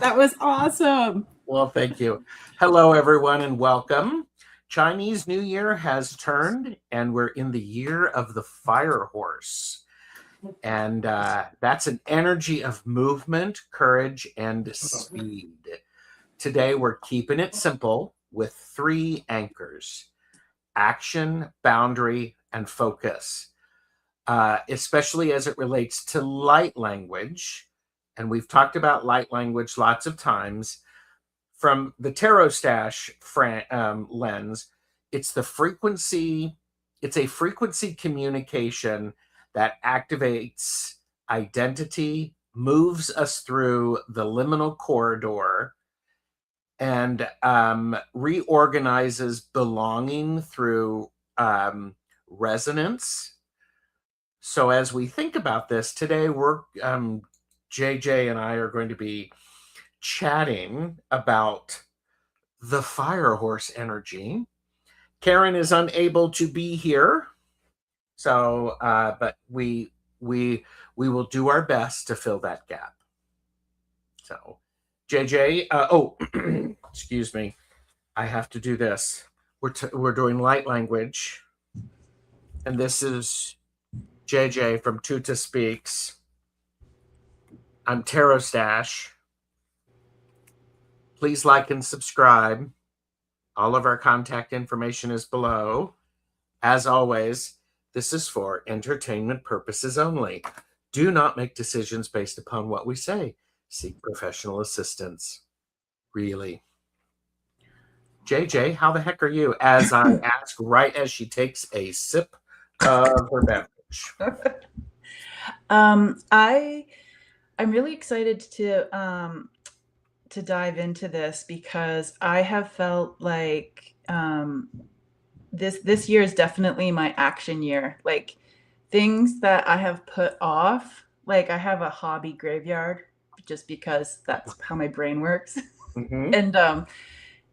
That was awesome. Well, thank you. Hello, everyone, and welcome. Chinese New Year has turned, and we're in the year of the fire horse. And that's an energy of movement, courage, and speed. Today, we're keeping it simple with 3 anchors: action, boundary, and focus, especially as it relates to light language. And we've talked about light language lots of times. From the Tarot Stash lens, it's a frequency communication that activates identity, moves us through the liminal corridor, and reorganizes belonging through resonance. So as we think about this today, we're JJ and I are going to be chatting about the fire horse energy. Karen is unable to be here, so but we will do our best to fill that gap. So JJ, excuse me, I have to do this. We're doing light language, and this is JJ from Tuta Speaks. I'm Tarot Stash. Please like and subscribe. All of our contact information is below. As always, this is for entertainment purposes only. Do not make decisions based upon what we say. Seek professional assistance. Really. JJ, how the heck are you? As I ask right as she takes a sip of her beverage. I'm really excited to dive into this because I have felt like this year is definitely my action year. Like things that I have put off, like I have a hobby graveyard just because that's how my brain works. Mm-hmm.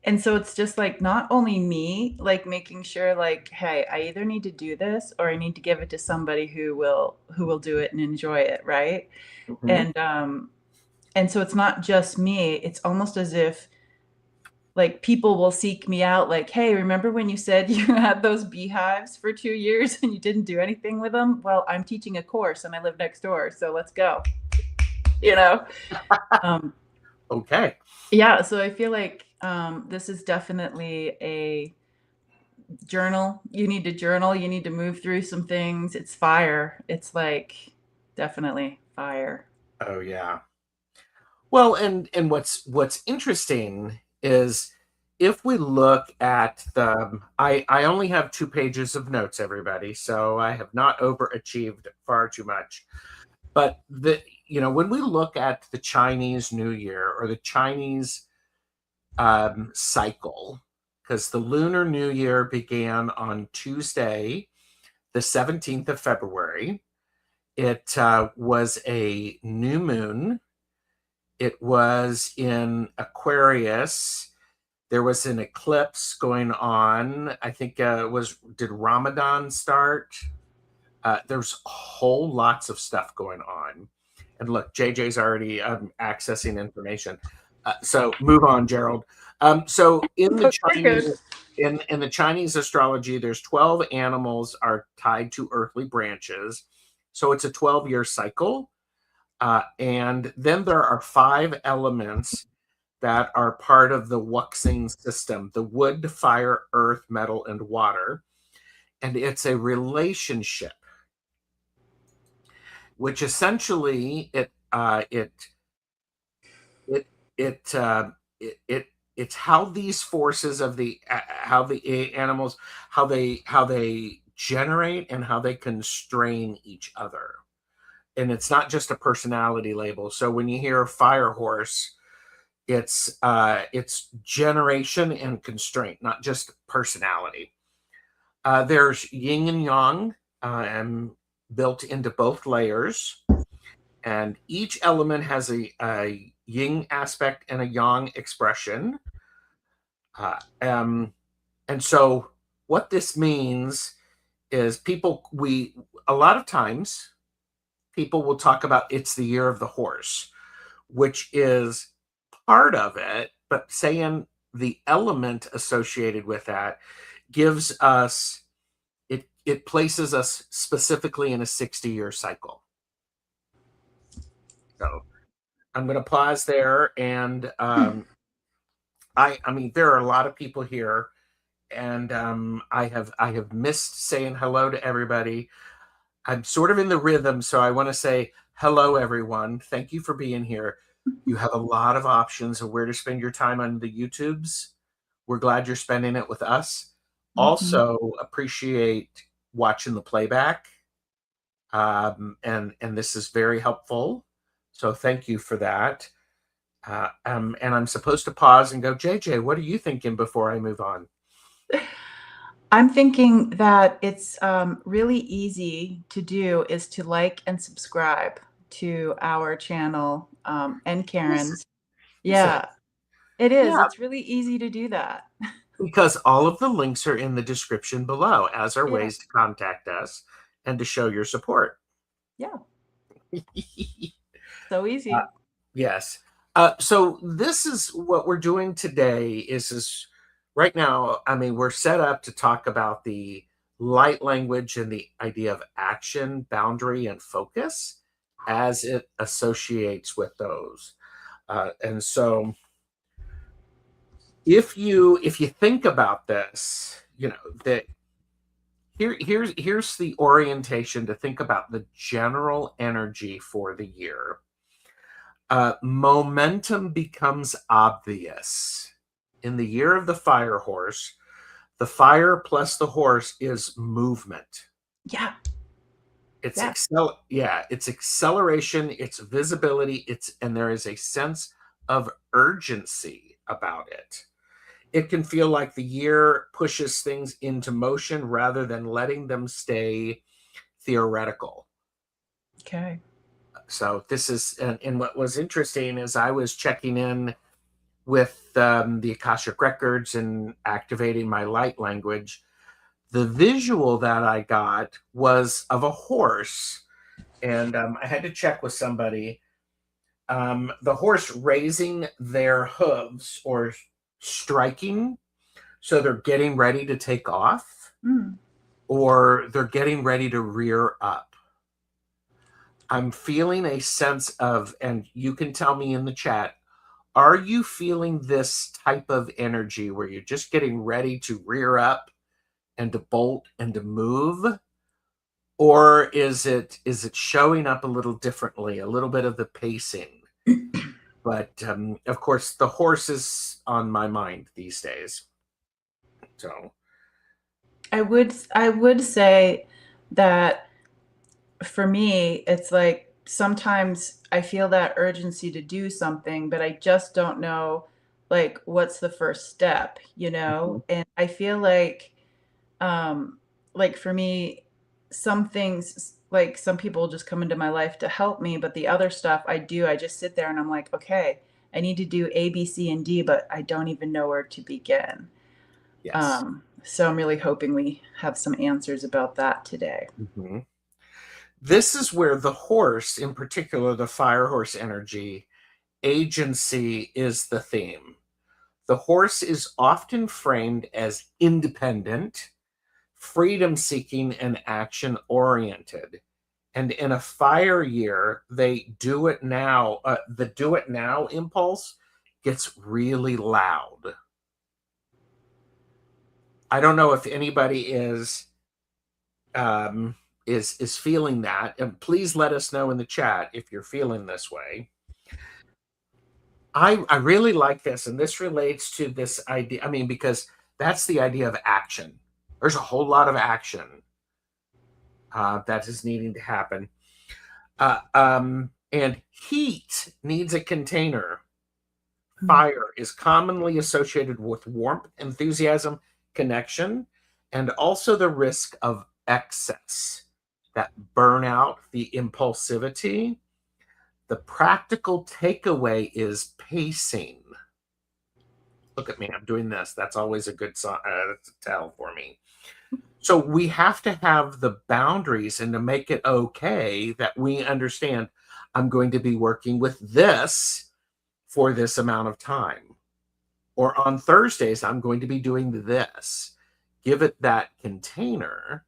And so it's just like not only me, like making sure like, hey, I either need to do this or I need to give it to somebody who will do it and enjoy it, right? Mm-hmm. And so it's not just me. It's almost as if like people will seek me out like, hey, remember when you said you had those beehives for 2 years and you didn't do anything with them? Well, I'm teaching a course and I live next door, so let's go. You know? Okay. Yeah, so I feel like this is definitely a journal. You need to journal. You need to move through some things. It's fire. It's like definitely fire. Oh yeah. Well, and what's interesting is if we look at I only have 2 pages of notes, everybody, so I have not overachieved far too much. But when we look at the Chinese New Year or the Chinese cycle, because the Lunar New Year began on Tuesday, the 17th of February. It was a new moon. It was in Aquarius. There was an eclipse going on. I think did Ramadan start? There's whole lots of stuff going on. And look, JJ's already accessing information. So move on, Gerald. So in the Chinese in the Chinese astrology, there's 12 animals are tied to earthly branches. So it's a 12-year cycle. And then there are 5 elements that are part of the Wuxing system: the wood, fire, earth, metal, and water. And it's a relationship, which essentially it's how these forces of how the animals how they generate and how they constrain each other. And it's not just a personality label. So when you hear fire horse, it's generation and constraint, not just personality. There's yin and yang built into both layers, and each element has a yin aspect and a yang expression. And so what this means is people, we, a lot of times people will talk about it's the year of the horse, which is part of it, but saying the element associated with that gives us, it places us specifically in a 60-year cycle. So I'm going to pause there, and I mean, there are a lot of people here, and I have missed saying hello to everybody. I'm sort of in the rhythm, so I want to say hello, everyone. Thank you for being here. You have a lot of options of where to spend your time on the YouTubes. We're glad you're spending it with us. Mhm. Also, appreciate watching the playback, and this is very helpful. So thank you for that. And I'm supposed to pause and go, JJ, what are you thinking before I move on? I'm thinking that it's really easy to do is to like and subscribe to our channel and Is Karen's. is it? Yeah, it is. Yeah, It's really easy to do that. because all of the links are in the description below, as are Yeah, ways to contact us and to show your support. yeah, so Uh, easy. yes. So this is what we're doing today is right now, I mean, we're set up to talk about the light language and the idea of action, boundary, and focus as it associates with those. And so if you think about this, that here's the orientation to think about the general energy for the year. Momentum becomes obvious in the year of the fire horse. The fire plus the horse is movement. Yeah, yeah. It's acceleration, it's visibility, and there is a sense of urgency about it. It can feel like the year pushes things into motion rather than letting them stay theoretical. Okay. So this is, and what was interesting is I was checking in with the Akashic records and activating my light language. The visual that I got was of a horse, and I had to check with somebody. The horse raising their hooves or striking, so they're getting ready to take off, Mm. or they're getting ready to rear up. I'm feeling a sense of, and you can tell me in the chat, are you feeling this type of energy where you're just getting ready to rear up and to bolt and to move? Or is it showing up a little differently, a little bit of the pacing? But of course, the horse is on my mind these days. So, I would say that for me, it's like sometimes I feel that urgency to do something, but I just don't know like what's the first step, you mhm, know? And I feel like for me, some things like some people just come into my life to help me, but the other stuff I just sit there and I'm like, okay, I need to do A, B, C, and D, but I don't even know where to begin. yes. So I'm really hoping we have some answers about that today. Mhm. This is where the horse, in particular, the fire horse energy, agency is the theme. The horse is often framed as independent, freedom seeking, and action oriented. And in a fire year, they do it now. The do it now impulse gets really loud. I don't know if anybody um, is feeling that, and please let us know in the chat if you're feeling this way. I really like this, and this relates to this idea. I mean, because that's the idea of action. There's a whole lot of action that is needing to happen. And heat needs a container. Mm. Fire is commonly associated with warmth, enthusiasm, connection, and also the risk of excess, that burnout, the impulsivity. The practical takeaway is pacing. Look at me, I'm doing this. That's always a good tell for me. So we have to have the boundaries and to make it okay that we understand I'm going to be working with this for this amount of time. Or on Thursdays, I'm going to be doing this. Give it that container.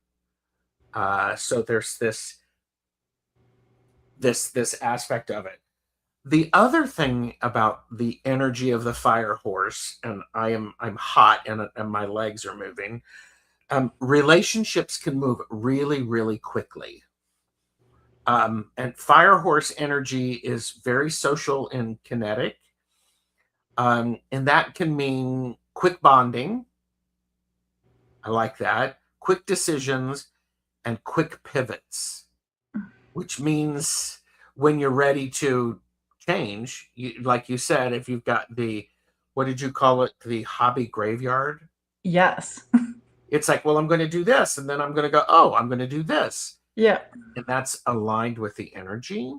So there's this aspect of it. The other thing about the energy of the fire horse, and I'm hot and my legs are moving. Relationships can move really, really quickly. And fire horse energy is very social and kinetic. And that can mean quick bonding. I like that. Quick decisions and quick pivots, which means when you're ready to change, like you said, if you've got what did you call it? The hobby graveyard. Yes. It's like, well, I'm going to do this. And then I'm going to go, oh, I'm going to do this. Yeah. And that's aligned with the energy.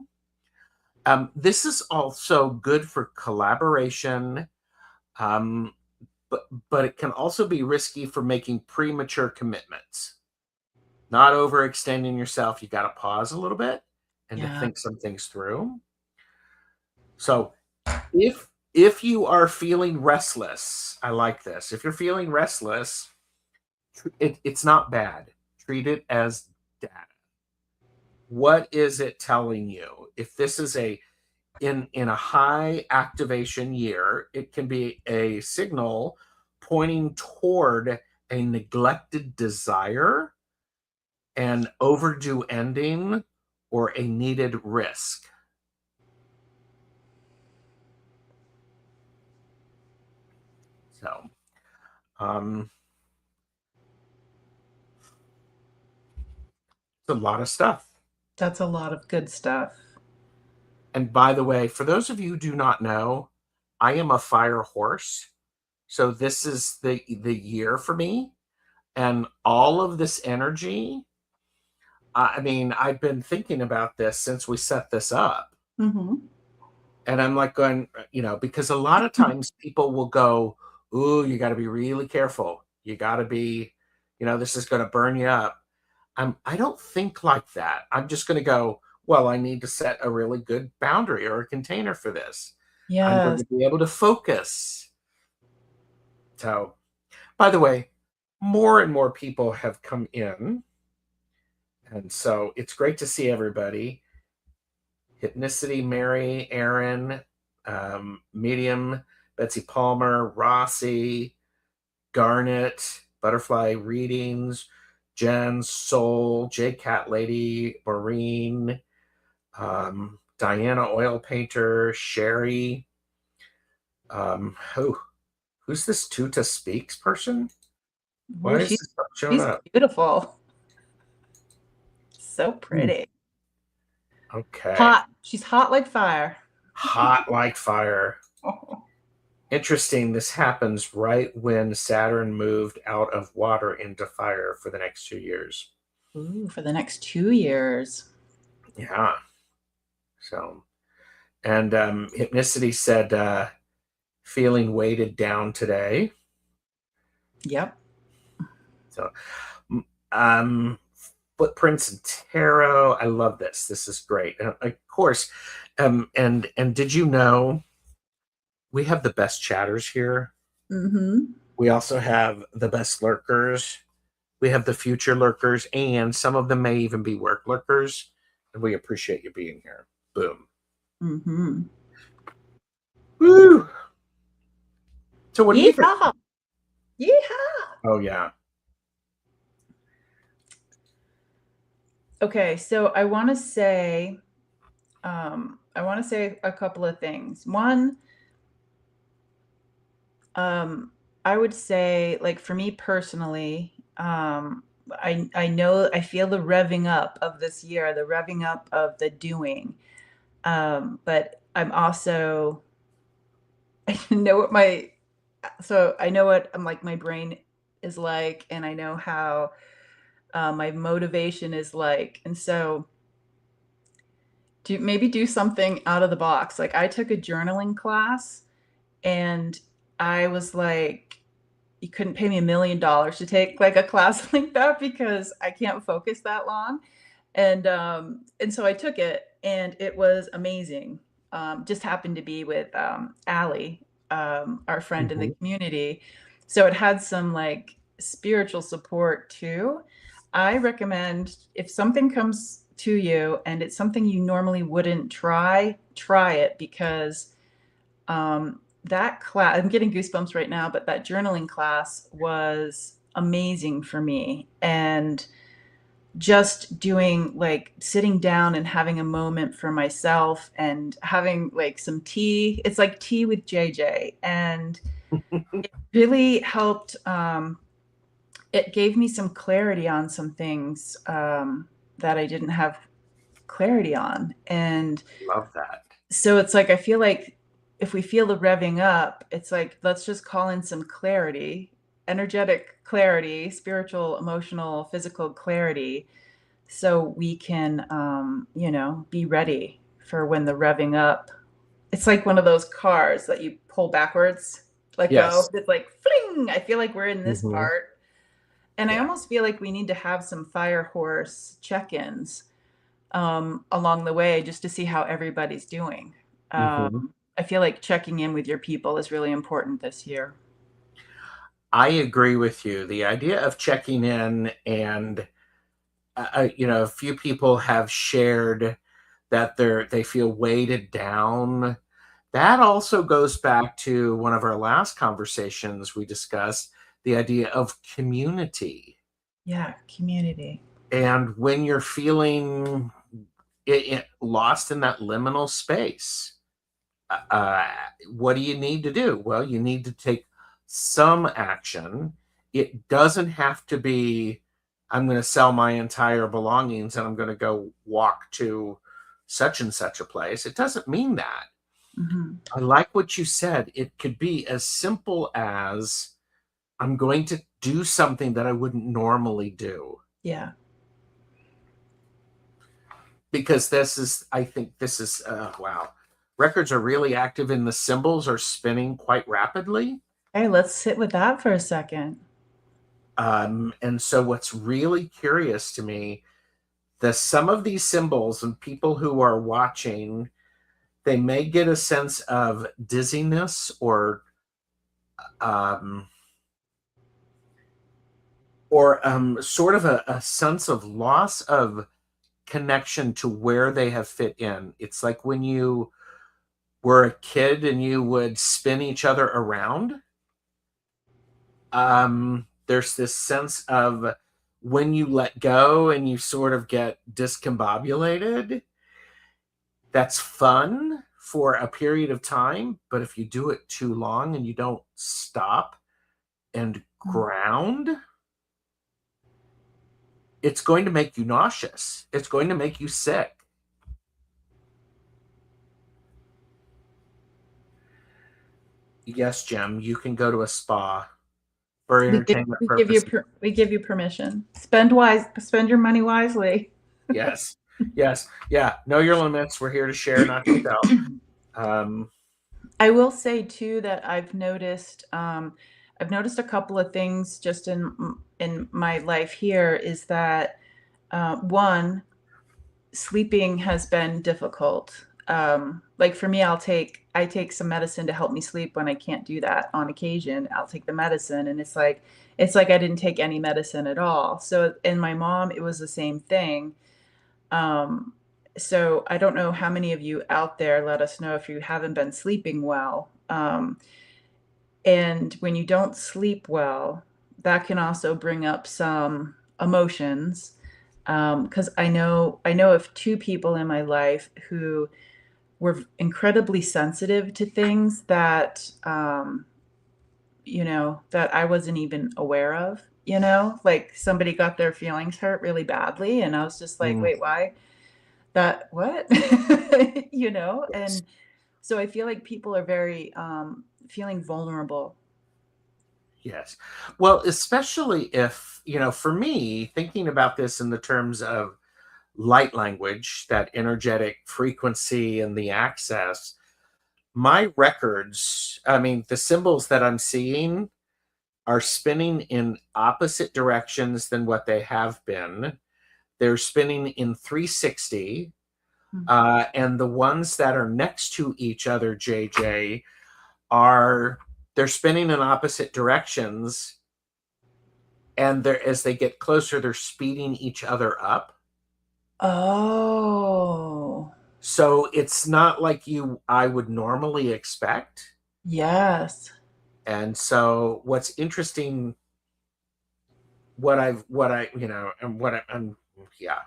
This is also good for collaboration, um, but it can also be risky for making premature commitments. Not overextending yourself. You got to pause a little bit and to Yeah. think some things through. So if you are feeling restless, I like this. If you're feeling restless, it's not bad. Treat it as data. What is it telling you? If this is in a high activation year, it can be a signal pointing toward a neglected desire, an overdue ending, or a needed risk. So, um, it's a lot of stuff. That's a lot of good stuff. And by the way, for those of you who do not know, I am a fire horse. So this is the year for me, and all of this energy. I mean, I've been thinking about this since we set this up. Hmm. And I'm like going, because a lot of times people will go, ooh, you got to be really careful. You got to be, this is going to burn you up. I don't think like that. I'm just going to go, well, I need to set a really good boundary or a container for this. I'm going Yes. to be able to focus. So, by the way, more and more people have come in. And so it's great to see everybody. Hypnicity, Mary, Aaron, Medium, Betsy Palmer, Rossi, Garnet, Butterfly Readings, Jen, Soul, J Cat Lady, Maureen, Diana Oil Painter, Sherry. Who's this Tuta Speaks person? Ooh, Why is this not showing she's up? beautiful. So Hmm. pretty. Okay. Hot. She's hot like fire. Hot like fire. Interesting. This happens right when Saturn moved out of water into fire for the next 2 years. Ooh, for the next 2 years. Yeah. So, and Hypnicity said, feeling weighted down today. Yep. So, um, footprints and tarot. I love this. This is great. And of course, and did you know we have the best chatters here? Mm-hmm. We also have the best lurkers. We have the future lurkers, and some of them may even be work lurkers. And we appreciate you being here. Boom. Mm-hmm. Woo! So, what do you think? Yeehaw! Yeehaw! Oh, yeah. Okay, so I want to say a couple of things. One, I would say, like for me personally, I know I feel the revving up of this year, the revving up of the doing. But I'm also I know what my so I know what I'm like my brain is like, and I know how my motivation is like, and so do something out of the box. Like I took a journaling class, and I was like you couldn't pay me $1 million to take like a class like that because I can't focus that long. And so I took it, and it was amazing. Just happened to be with Allie, our friend in the Mhm. community. So it had some like spiritual support too. I recommend, if something comes to you and it's something you normally wouldn't try it, because that class, I'm getting goosebumps right now, but that journaling class was amazing for me. And just doing, like, sitting down and having a moment for myself and having like some tea. It's like tea with JJ, and it really helped. It gave me some clarity on some things that I didn't have clarity on. And Love that. so it's like, I feel like if we feel the revving up, it's like, let's just call in some clarity, energetic clarity, spiritual, emotional, physical clarity, so we can, be ready for when the revving up. It's like one of those cars that you pull backwards, let go. Yes. It's like fling. I feel like we're in this Hmm. part. And I Yeah. almost feel like we need to have some fire horse check-ins along the way, just to see how everybody's doing. Hmm. I feel like checking in with your people is really important this year. I agree with you. The idea of checking in, and a few people have shared that they feel weighted down. That also goes back to one of our last conversations we discussed, the idea of community. Yeah, community. And when you're feeling lost in that liminal space, uh, what do you need to do? Well, you need to take some action. It doesn't have to be, I'm going to sell my entire belongings and I'm going to go walk to such and such a place. It doesn't mean that. Hmm. I like what you said. It could be as simple as, I'm going to do something that I wouldn't normally do. Yeah. Because I think this is, wow. Records are really active, and the symbols are spinning quite rapidly. Hey, let's sit with that for a second. And so, what's really curious to me, the some of these symbols, and people who are watching, they may get a sense of dizziness, um, or sort of a sense of loss of connection to where they have fit in. It's like when you were a kid and you would spin each other around. There's this sense of when you let go and you sort of get discombobulated. That's fun for a period of time, but if you do it too long and you don't stop and ground, it's going to make you nauseous. It's going to make you sick. Yes, Jim, you can go to a spa for We give, entertainment we give you purposes. we give you permission. Spend your money wisely. Yes, yes, yeah. Know your limits. We're here to share, not to sell. Um, I will say too that I've noticed a couple of things just in my life here, is that one, sleeping has been difficult. Like for me, I take some medicine to help me sleep when I can't do that on occasion. I'll take the medicine, and it's like I didn't take any medicine at all. So, and my mom, it was the same thing. Um, so I don't know how many of you out there, let us know if you haven't been sleeping well. And when you don't sleep well, that can also bring up some emotions. Because I know of two people in my life who were incredibly sensitive to things that that I wasn't even aware of. Like somebody got their feelings hurt really badly, and I was just like, mm, wait, why? That what? yes. And so I feel like people are very feeling vulnerable. Yes. Well, especially if, for me, thinking about this in the terms of light language, that energetic frequency and the access, my records, I mean, the symbols that I'm seeing are spinning in opposite directions than what they have been. They're spinning in 360. And the ones that are next to each other, JJ, are they're spinning in opposite directions. And they're, as they get closer, they're speeding each other up. Oh, So it's not like I would normally expect. yes. And so what's interesting, yeah.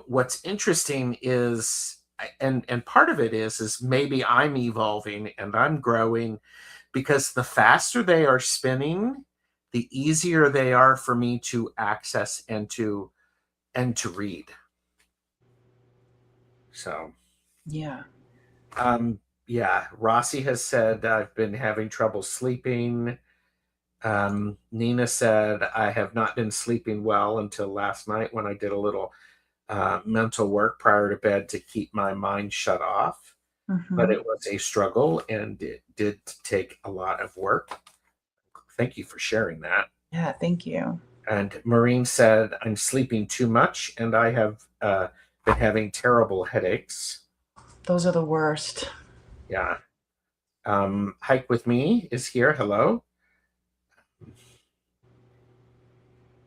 What's interesting is, and part of it is maybe I'm evolving and I'm growing, because the faster they are spinning, the easier they are for me to access and to read. So, Yeah. yeah, Rossi has said I've been having trouble sleeping. Nina said I have not been sleeping well until last night when I did a little mental work prior to bed to keep my mind shut off. But Hmm. it was a struggle and it did take a lot of work. Thank you for sharing that. Yeah, thank you. And Maureen said, I'm sleeping too much and I have been having terrible headaches. Those are the worst. Yeah. Hike with Me is here. Hello.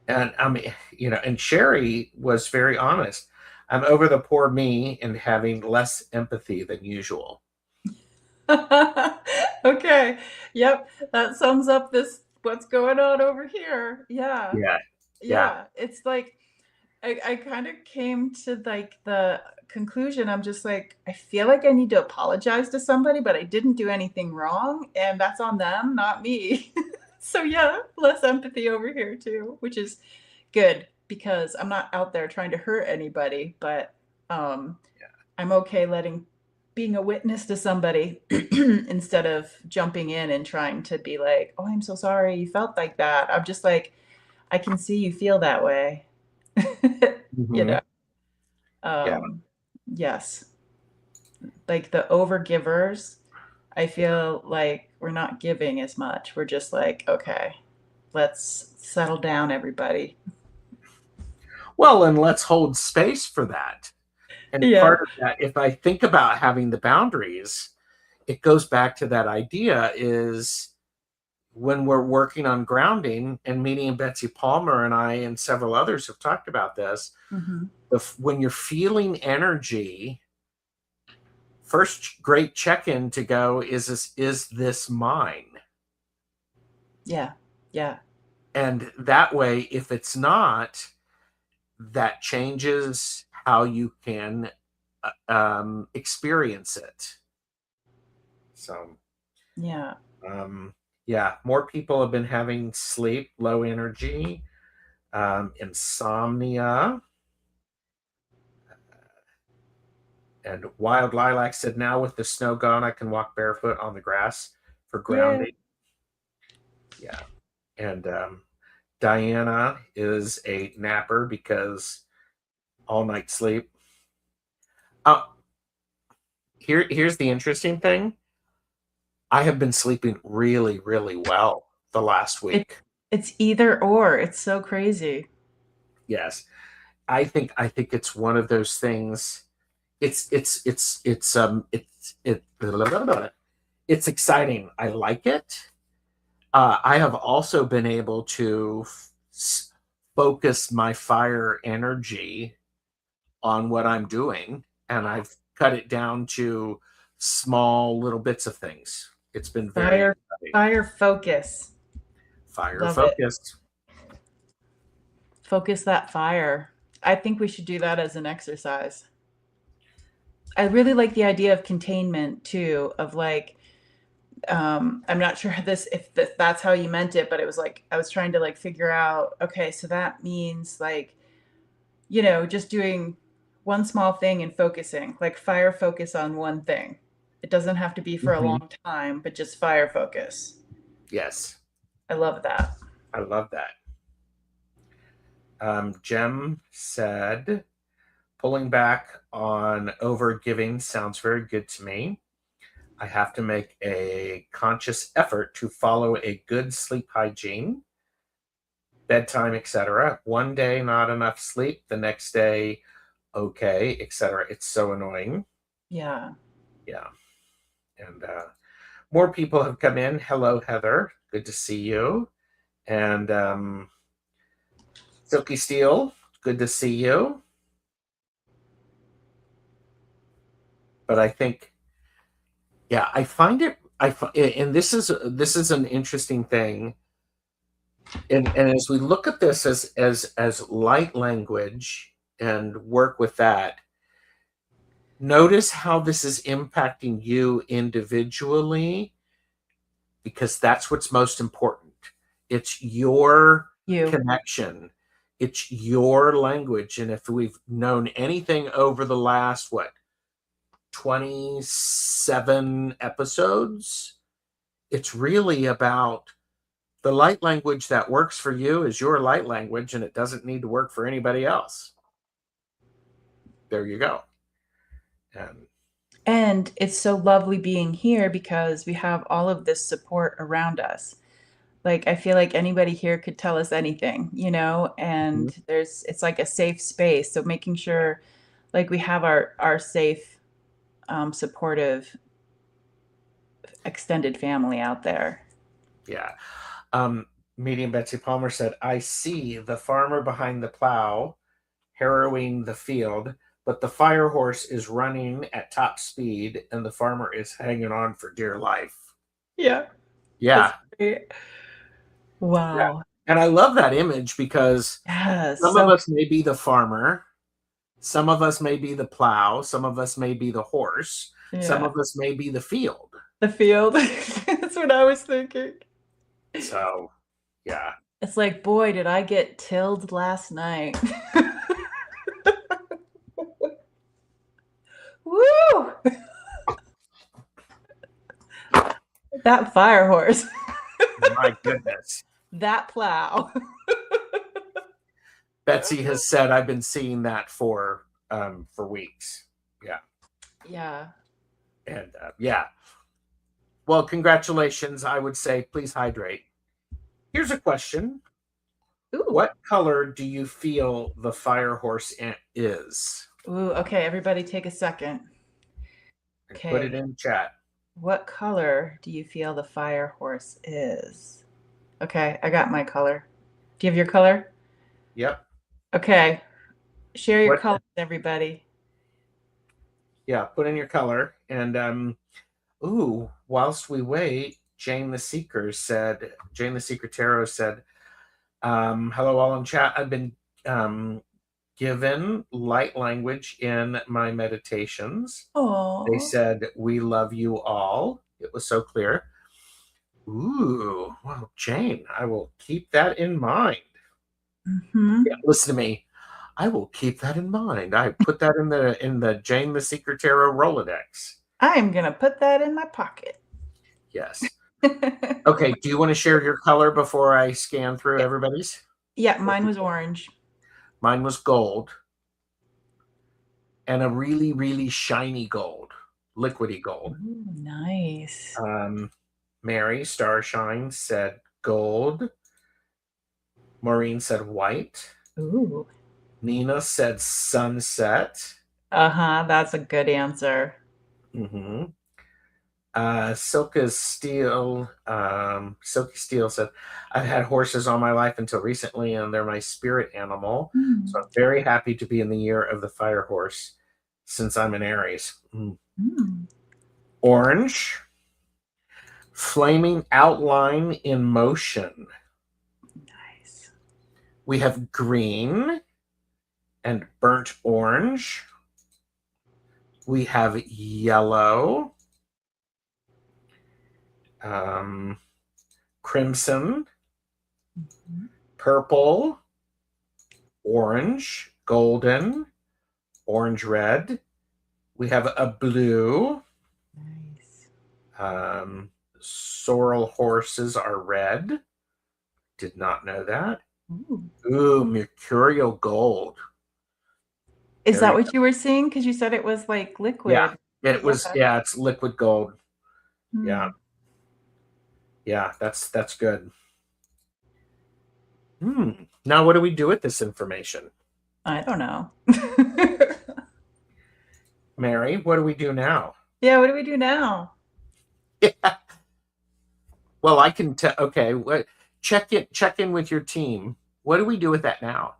And and Sherry was very honest. I'm over the poor me and having less empathy than usual. Okay. Yep. That sums up this what's going on over here. Yeah. Yeah. Yeah. Yeah. It's like I kind of came to like the conclusion. I'm just like, I feel like I need to apologize to somebody, but I didn't do anything wrong. And that's on them, not me. So, yeah, less empathy over here, too, which is good because I'm not out there trying to hurt anybody, but um, I'm okay being a witness to somebody instead of jumping in and trying to be like, oh, I'm so sorry you felt like that. I'm just like, I can see you feel that way. You Hmm. know, Yeah. yes, like the over givers, I feel like we're not giving as much. We're just like, okay, let's settle down, everybody. Well, and let's hold space for that. And Yeah. part of that, if I think about having the boundaries, it goes back to that idea is when we're working on grounding, and Meanie and Betsy Palmer and I and several others have talked about this. Hmm. When you're feeling energy, first great check-in to go is this mine? Yeah. Yeah. And that way, if it's not, that changes how you can experience it. So, Yeah. um, yeah, more people have been having sleep, low energy, insomnia. And Wild Lilac said, now with the snow gone, I can walk barefoot on the grass for Yeah. grounding. Yeah. And Diana is a napper because all night sleep. Uh, here's the interesting thing. I have been sleeping really, really well the last It week. it's either or. It's so crazy. Yes. I think it's one of those things. It's exciting. I like it. I have also been able to focus my fire energy on what I'm doing, and I've cut it down to small little bits of things. It's been very Fire exciting. fire focus. Fire Love it. focused. Focus that fire. I think we should do that as an exercise. I really like the idea of containment too, of like I'm not sure that's how you meant it, but it was like I was trying to like figure out, okay, so that means like, just doing one small thing and focusing, like fire focus on one thing. It doesn't have to be for a Hmm. long time, but just fire focus. Yes, I love that. I love that. Jem said, pulling back on over giving sounds very good to me. I have to make a conscious effort to follow a good sleep hygiene, bedtime, etc. One day, not enough sleep. The next day, okay, etc. It's so annoying. Yeah. Yeah. And more people have come in. Hello, Heather. Good to see you. And Silky Steel, good to see you. But I think, yeah, I find it. And this is an interesting thing. And as we look at this as light language and work with that, notice how this is impacting you individually, because that's what's most important. It's your You. connection, it's your language. And if we've known anything over the last, what, 27 episodes, it's really about the light language that works for you is your light language, and it doesn't need to work for anybody else. There you go. And And it's so lovely being here because we have all of this support around us. Like, I feel like anybody here could tell us anything, and Mhm. it's like a safe space. So making sure like we have our safe, supportive extended family out there. Yeah. Um, Medium Betsy Palmer said, I see the farmer behind the plow harrowing the field, but the fire horse is running at top speed and the farmer is hanging on for dear life. Yeah, that's Yeah. great. Yeah. Wow. And I love that image because Yes, some of so us may be the farmer, some of us may be the plow, some of us may be the horse, some yeah, of us may be the field. the field. That's what I was thinking. So, yeah. It's like, boy, did I get tilled last night. Woo! That fire horse. My goodness. That plow. Betsy has said I've been seeing that for weeks. Yeah. Yeah. And yeah. Well, congratulations. I would say please hydrate. Here's a question. Ooh. What color do you feel the fire horse is? Ooh, okay, everybody take a second. And put it Okay. in chat. What color do you feel the fire horse is? Okay, I got my color. Do you have your color? Yep. Okay. Share your What? colors, everybody. Yeah, put in your color. And ooh, whilst we wait, Jane the Seeker Tarot said, hello all in chat. I've been um given light language in my meditations. They Oh. said, we love you all. It was so clear. Ooh, well, Jane, I will keep that in mind. Yeah, Mm-hmm. listen to me. I will keep that in mind. I put that in the Jane the Secret Tarot Rolodex. I'm gonna put that in my pocket. Yes. Okay. Do you want to share your color before I scan through Yeah, everybody's? yeah, mine was orange. Mine was gold and a really, really shiny gold, liquidy gold. Ooh, nice. Mary Starshine said gold. Maureen said white. Ooh. Nina said sunset. Uh-huh, that's a good answer. Mm-hmm. Silky Steel said, I've had horses all my life until recently, and they're my spirit animal. So Mm. I'm very happy to be in the year of the fire horse since I'm an Aries. Mm. Orange, flaming outline in motion. Nice. We have green and burnt orange. We have yellow, um, crimson, Mhm. purple, orange, golden, orange red. We have a blue. Nice. Sorrel horses are red. Did not know that. Ooh. Ooh, mercurial gold. Is There that you what go. you were seeing? Because you said it was like Yeah, liquid. it Yeah. was. Yeah, it's liquid gold. Yeah. Hmm. Yeah, that's good. Now what do we do with this information? I don't know. Mary, what do we do now? Yeah, what do we do now? Well, I can tell. Okay, check in with your team. What do we do with that now?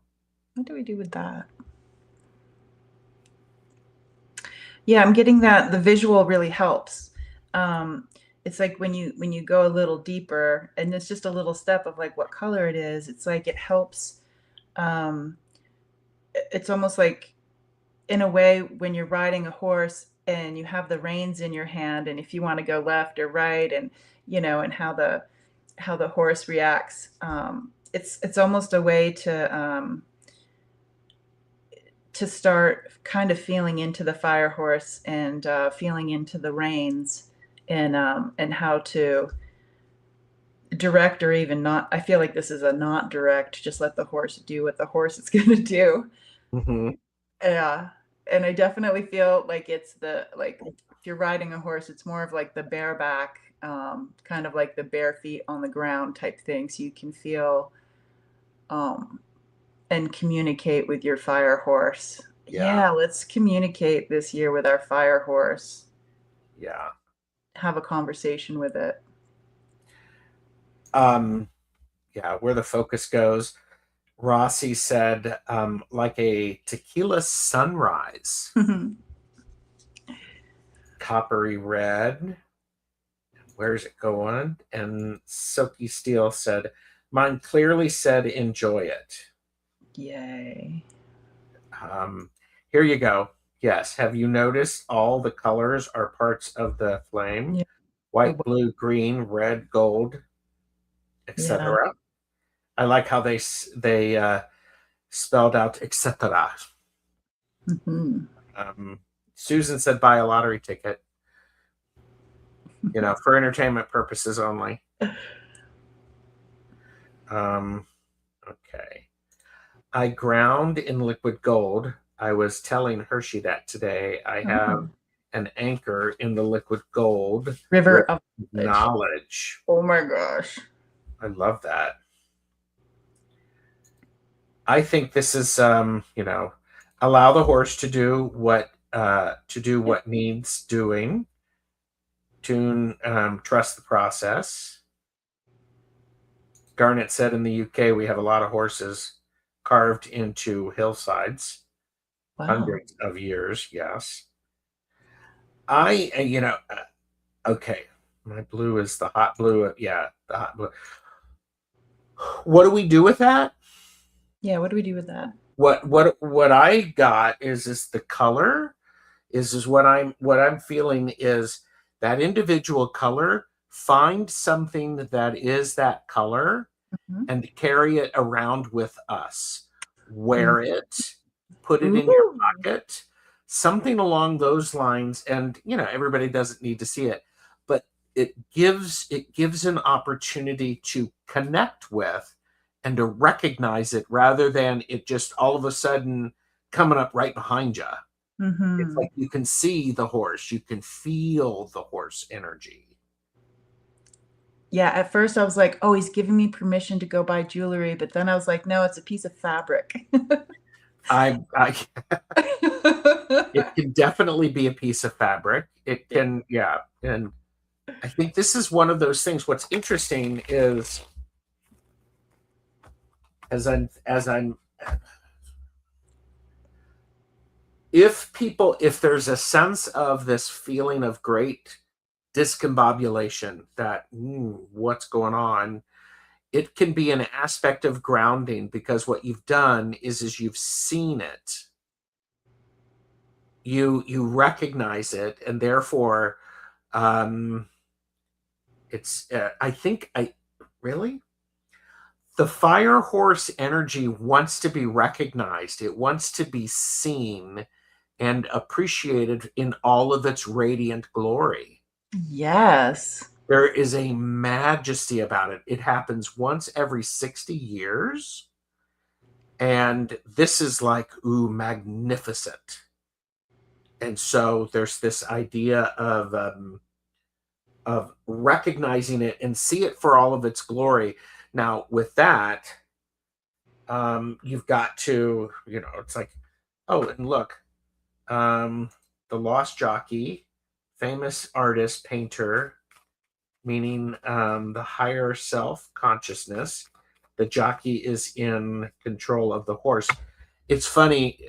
What do we do with that? Yeah, I'm getting that the visual really helps. Um, it's like when you go a little deeper, and it's just a little step of like what color it is. It's like it helps. Um, it's almost like in a way when you're riding a horse and you have the reins in your hand, and if you want to go left or right, and and how the horse reacts. It's almost a way to start kind of feeling into the fire horse and feeling into the reins and how to direct or even not. I feel like this is a not direct, just let the horse do what the horse is going to do. Hmm. Yeah. And I definitely feel like it's the like if you're riding a horse, it's more of like the bareback, kind of like the bare feet on the ground type thing. So you can feel um, and communicate with your fire horse. Yeah, Yeah, let's communicate this year with our fire horse. yeah. Have a conversation with it. Um, yeah, where the focus goes. Rossi said, like a tequila sunrise, coppery red. Where's it going? And Silky Steel said, mine clearly said, enjoy it. Yay. Um, Here you go. Yes. Have you noticed all the colors are parts of the flame? Yeah. The White, blue, green, red, gold, yeah. etc. I like how they spelled out etc. Hmm. Um, Susan said buy a lottery ticket, for entertainment purposes only. Um, okay. I ground in liquid gold. I was telling Hershey that today. I have Oh. an anchor in the liquid gold River river of of knowledge. knowledge. Oh my gosh. I love that. I think this is, allow the horse to do what needs doing. Tune, trust the process. Garnet said in the UK we have a lot of horses carved into hillsides, Wow. hundreds of years. Yes, okay. My blue is the hot blue. Yeah, the hot blue. What do we do with that? Yeah, what do we do with that? What I got is the color is what I'm feeling is that individual color. Find something that is that color Mhm. and carry it around with us. Wear it, put it in your Ooh. pocket, something along those lines. And everybody doesn't need to see it, but it gives an opportunity to connect with and to recognize it rather than it just all of a sudden coming up right behind you. It's Hmm. like you can see the horse, you can feel the horse energy. Yeah, at first I was like, oh, he's giving me permission to go buy jewelry, but then I was like, no, it's a piece of fabric. I It can definitely be a piece of fabric. It Yeah. can, yeah. And I think this is one of those things. What's interesting is as I'm if there's a sense of this feeling of great discombobulation that what's going on, it can be an aspect of grounding because what you've done is you've seen it, you recognize it, and therefore um it's I think I really the fire horse energy wants to be recognized, it wants to be seen and appreciated in all of its radiant glory. Yes. There is a majesty about it. It happens once every 60 years. And this is like, ooh, magnificent. And so there's this idea of of recognizing it and see it for all of its glory. Now, with that, you've got to, it's like, oh, and look, um, the lost jockey, famous artist, painter, meaning the higher self consciousness. The jockey is in control of the horse. It's funny.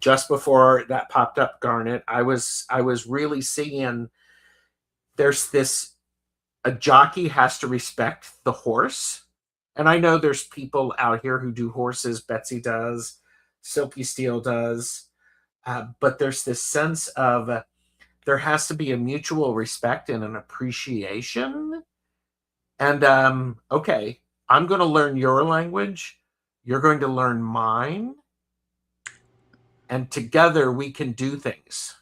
Just before that popped up, Garnet, I was really seeing there's this a jockey has to respect the horse. And I know there's people out here who do horses. Betsy does, Silky Steel does. But there's this sense of there has to be a mutual respect and an appreciation. And okay, I'm going to learn your language. You're going to learn mine. And together we can do things.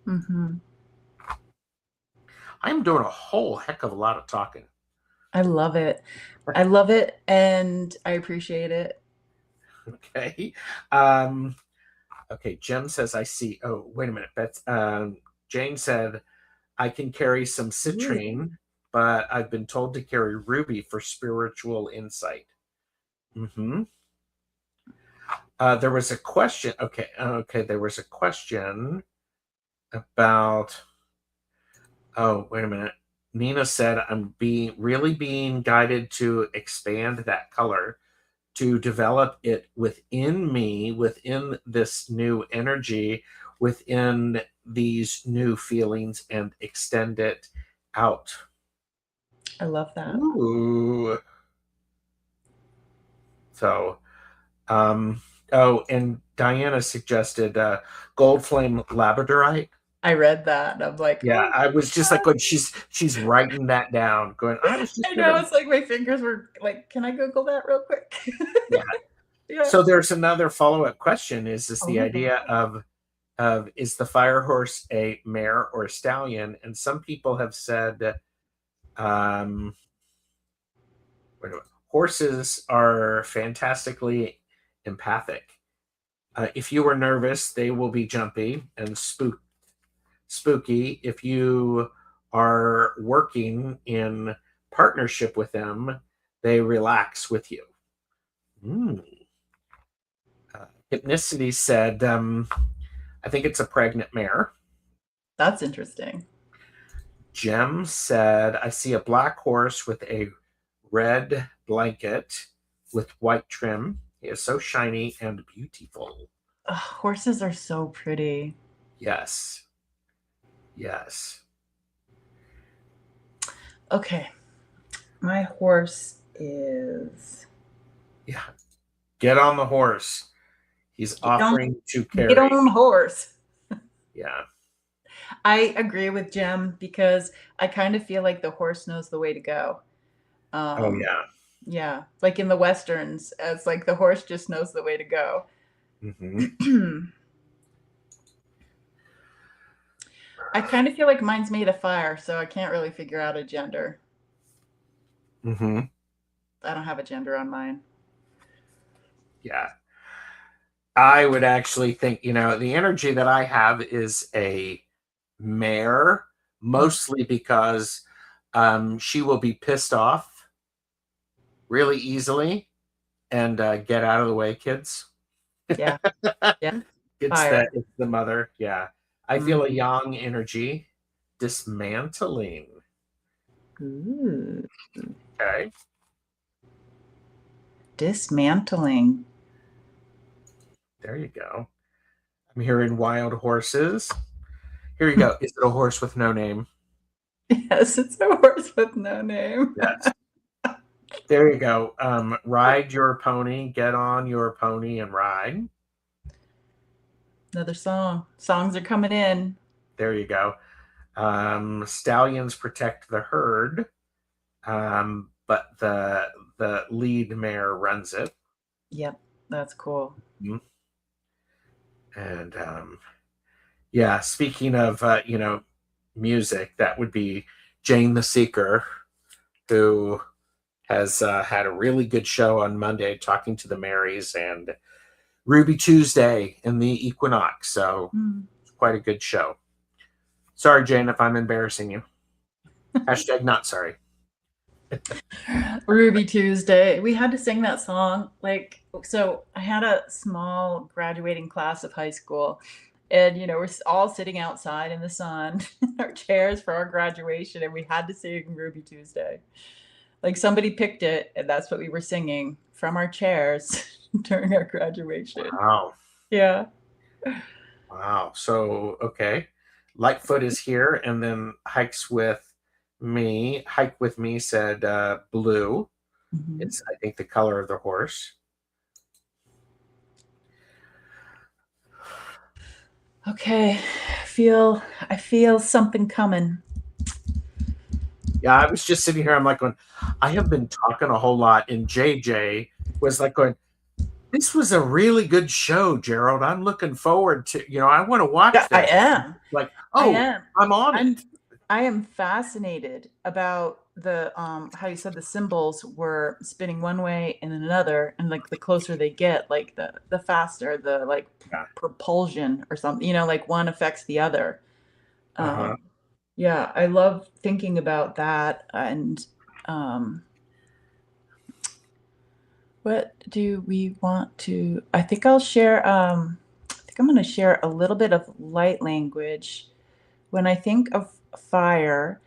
Mm-hmm. I'm doing a whole heck of a lot of talking. I love it. I love it, and I appreciate it. Okay. Okay, Jem says, I see. Oh, wait a minute. Jane said, I can carry some Ooh. citrine, but I've been told to carry ruby for spiritual insight. Mm-hmm. There was a question. Okay. There was a question about. Oh, wait a minute. Nina said, I'm really being guided to expand that color, to develop it within me, within this new energy, within these new feelings, and extend it out. I love that. Ooh. So, um, oh, and Diana suggested gold flame labradorite. I read that, and I'm like, Yeah, oh I was just like God. when she's writing that down, going, I was just I know. gonna. It's like my fingers were like, can I Google that real quick? Yeah. Yeah. So there's another follow-up question: is this Oh the my God. idea of is the fire horse a mare or a stallion? And some people have said um, horses are fantastically empathic. If you are nervous, they will be jumpy and spooky. If you are working in partnership with them, they relax with you. Mm. Hypnicity said, I think it's a pregnant mare. That's interesting. Jem said, I see a black horse with a red blanket with white trim. He is so shiny and beautiful. Ugh, horses are so pretty. Yes. Yes. Okay. My horse is. Yeah. Get on the horse. He's offering to Get carry. on the horse. Yeah. I agree with Jem because I kind of feel like the horse knows the way to go. Oh, Um, yeah. yeah, like in the westerns, as like the horse just knows the way to go. Mm-hmm. I kind of feel like mine's made of fire, so I can't really figure out a gender. Mm-hmm. I don't have a gender on mine. Yeah. I would actually think, the energy that I have is a mare, Mm, mostly because she will be pissed off really easily and get out of the way, kids. yeah, yeah, It's fire. it's the mother. Yeah. I feel a Mhm. yang energy dismantling. Ooh, Okay. dismantling. There you go. I'm hearing wild horses. Here you go. Is it a horse with no name? Yes, it's a horse with no name. Yes. There you go. Ride your pony, get on your pony and ride. Another song. Songs are coming in. There you go. Stallions protect the herd, but the lead mare runs it. Yep, that's cool. Mhm. And yeah, speaking of music, that would be Jane the Seeker, who has had a really good show on Monday talking to the Marys, and Ruby Tuesday in the Equinox. So Mm. it's quite a good show. Sorry, Jane, if I'm embarrassing you. Hashtag not sorry. Ruby Tuesday. We had to sing that song. Like, so I had a small graduating class of high school, and we're all sitting outside in the sun in our chairs for our graduation, and we had to sing Ruby Tuesday. Like, somebody picked it, and that's what we were singing from our chairs during our graduation. Wow. Yeah. Wow. So, okay. Lightfoot is here and then hikes with me. Hike with me said blue. Mhm. It's, I think, the color of the horse. Okay. I feel something coming. Yeah, I was just sitting here. I'm like going, I have been talking a whole lot. And JJ was like going, this was a really good show, Gerald. I'm looking forward to, I want to Yeah, watch I this. am. Like, I oh, am. I'm on it. I'm I am fascinated about the how you said the symbols were spinning one way and then another, and like the closer they get, like the faster the like Yeah. propulsion or something, like one affects the other. Uh-huh. Um yeah, I love thinking about that. And um what do we want to I think I'm going to share a little bit of light language. When I think of fire,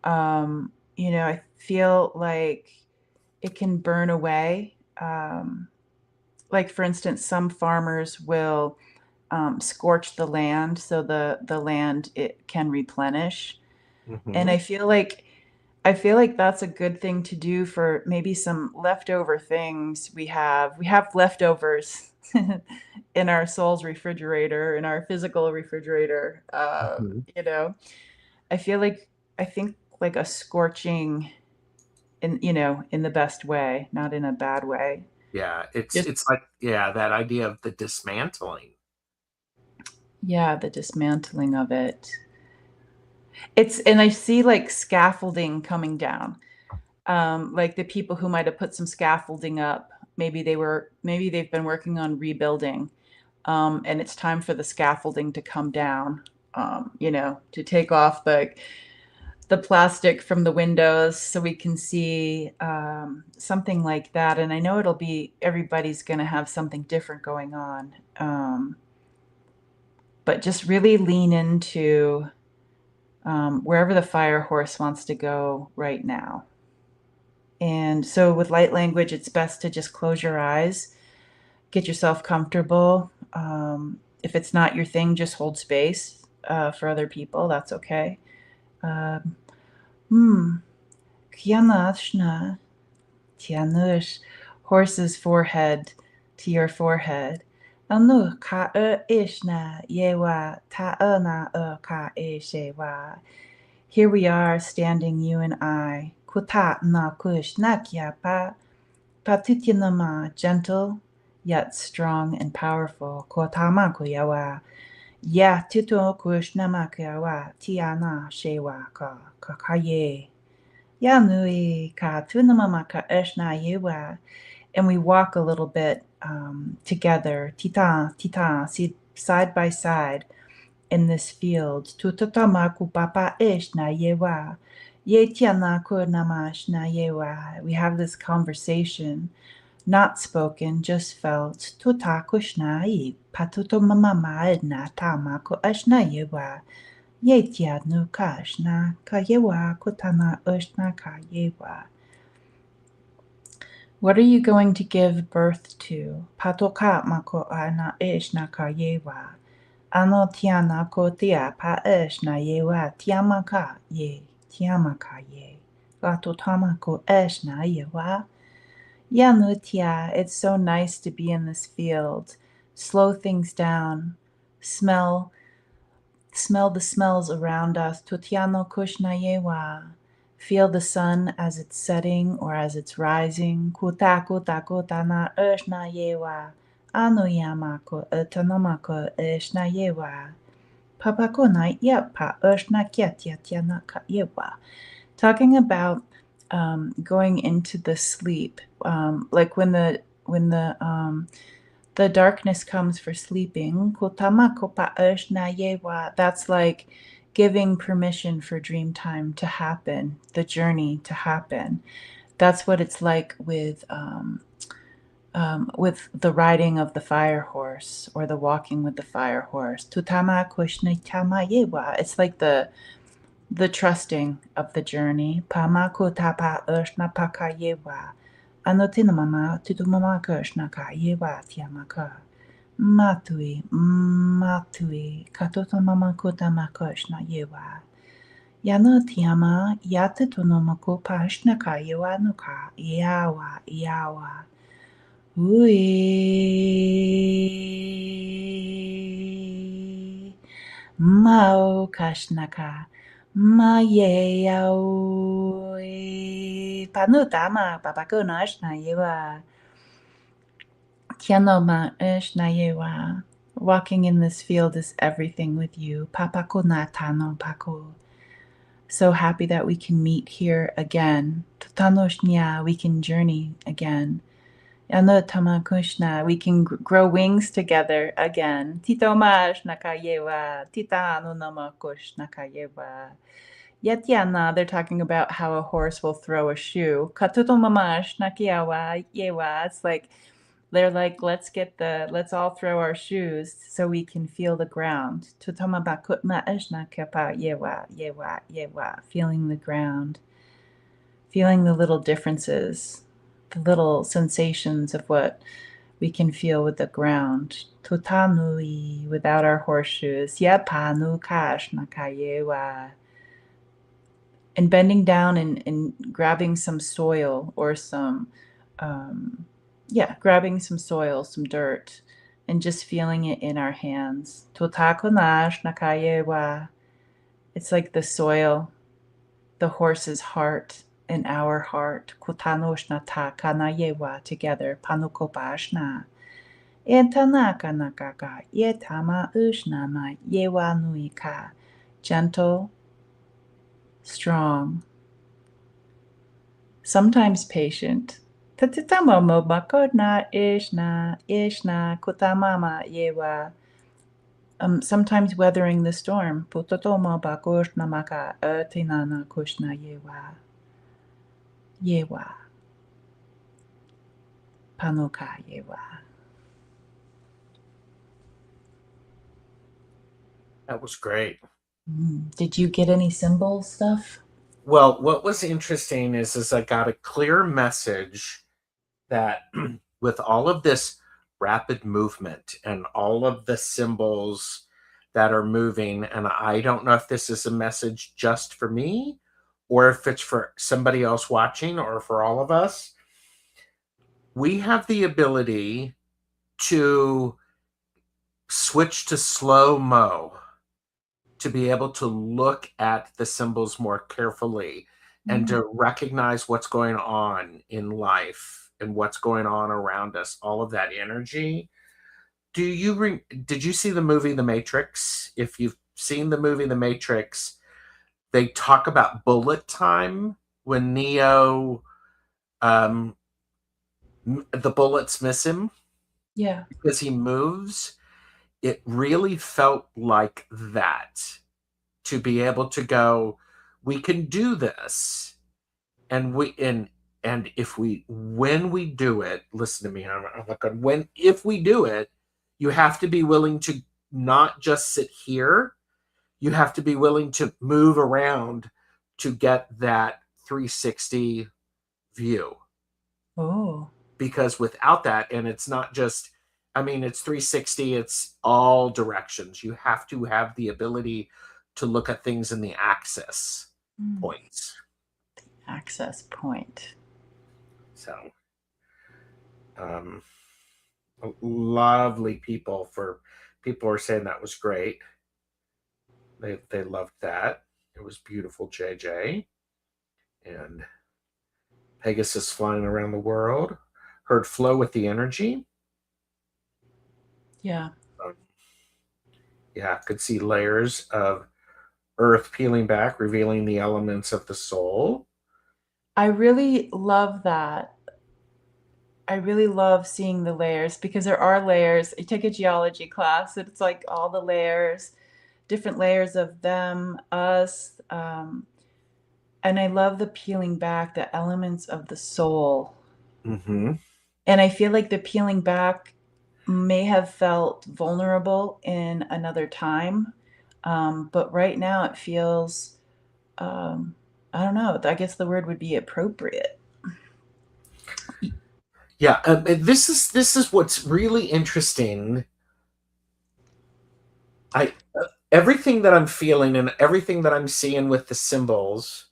I feel like it can burn away. Like, for instance, some farmers will scorch the land so the land it can replenish. And Hmm. I feel like that's a good thing to do for maybe some leftover things we have. We have leftovers in our soul's refrigerator, in our physical refrigerator. Hmm. You know, I feel like I think like a scorching in the best way, not in a bad way. Yeah, it's Just it's like, yeah, that idea of the dismantling. yeah, the dismantling of it. And I see like scaffolding coming down. Like the people who might have put some scaffolding up, maybe they've been working on rebuilding. And it's time for the scaffolding to come down. To take off the plastic from the windows so we can see something like that. And I know everybody's going to have something different going on. But just really lean into wherever the fire horse wants to go right now. And so with light language, it's best to just close your eyes, get yourself comfortable. If it's not your thing, just hold space for other people. That's okay. Um, hmm. Kianashna, Tianush, horse's forehead to your forehead. Anu ka ishna yewa ta na ka shewa. Here we are standing, you and I. Kuta na kush nakya pa patitinama, gentle yet strong and powerful. Kotama kuyawa. Ya tito kush namakyawa tiana shewa ka kakaye. Yanui ka tunamama ka eshna yewa. And we walk a little bit together, side by side in this field. Tutatama ku papa eshna yewa. Ye tiana ku namashna yewa. We have this conversation, not spoken, just felt. Tuta kushnai patuto mama edna tama ku eshna yewa. Yetia nu kashna kayewa kutana ushna kayewa. What are you going to give birth to? Patoka mako ana ishna kayewa. Ano tiana ko tia pa ishna yewa tiamaka ye tiamaka ye. Gatotama ko ishna yewa. Yanutia, it's so nice to be in this field. Slow things down. Smell Smell the smells around us. Totiano kushnayewa. Feel the sun as it's setting or as it's rising. Kuta kuta kuta na ushnayewa. Anuyamako utanomako ushnayewa. Papakuna yepa ushnakyatyatyana yewa. Talking about going into the sleep, like when the darkness comes for sleeping. That's like giving permission for dream time to happen, the journey to happen. That's what it's like with the riding of the fire horse or the walking with the fire horse. Tutama kushna tama yewa. It's like the trusting of the journey. Pama kutapa ushna paka yewa. Anotina mama tutumama kushna ka yewa tiamaka. Matui, matui, katoto mama kutama kushna yewa. Yana tiama yata tonomako pashna ka yewa nuka. Yawa, yawa. Ui Mao Kashnaka Maye Aoi Panutama Papakuna Shnayewa Kianoma Shnayewa. Walking in this field is everything with you. Papakuna Tano Pako. So happy that we can meet here again. Tutanoshnya, we can journey again. Ano Tamakushna, we can grow wings together again. Tito Mash Nakayewa, Tita no Namakush Nakayewa. Yetiana, they're talking about how a horse will throw a shoe. Katuto Mamash Nakiawa Yewa. It's like they're like, let's all throw our shoes so we can feel the ground. Tutoma Bakutma Eshna Kepa Yewa, Yewa, Yewa, feeling the ground, feeling the little differences, the little sensations of what we can feel with the ground. Tutanui without our horseshoes. Yapanu kash nakayewa. And bending down and grabbing some soil or grabbing some soil, some dirt, and just feeling it in our hands. Totakonash nakayewa. It's like the soil, the horse's heart, and our heart. Kotanoshna ta kanayewa together. Panukopashna. Etanaka nakaka. Yetama ushnama. Yewa nuika. Gentle, strong, sometimes patient. Tatitamo mobakodna ishna. Ishna kutamama yewa. Sometimes weathering the storm. Putotomo bakoshna maka ertinana kushna yewa. Yewa. Panoka yewa. That was great. Did you get any symbol stuff? Well, what was interesting is I got a clear message that with all of this rapid movement and all of the symbols that are moving, and I don't know if this is a message just for me or if it's for somebody else watching or for all of us, we have the ability to switch to slow mo, to be able to look at the symbols more carefully and to recognize what's going on in life and what's going on around us, all of that energy. Did you see the movie The Matrix? If you've seen the movie The Matrix, they talk about bullet time when Neo, the bullets miss him Yeah. because he moves. It really felt like that, to be able to go, we can do this. And if we when we do it, listen to me, I'm like, if we do it, you have to be willing to not just sit here. You have to be willing to move around to get that 360 view. Oh. Because without that, and it's not just, I mean, it's 360, it's all directions. You have to have the ability to look at things in the axis points. Access point. So, lovely people are saying that was great. They loved that. It was beautiful, JJ. And Pegasus flying around the world. Heard flow with the energy. Yeah. Yeah, could see layers of earth peeling back, revealing the elements of the soul. I really love that. I really love seeing the layers because there are layers. You take a geology class, and it's like all the layers. different layers of them, us, and I love the peeling back, the elements of the soul. Mm-hmm. And I feel like the peeling back may have felt vulnerable in another time, but right now it feels, um, I don't know. I guess the word would be appropriate. Yeah, and this is what's really interesting. I Everything that I'm feeling and everything that I'm seeing with the symbols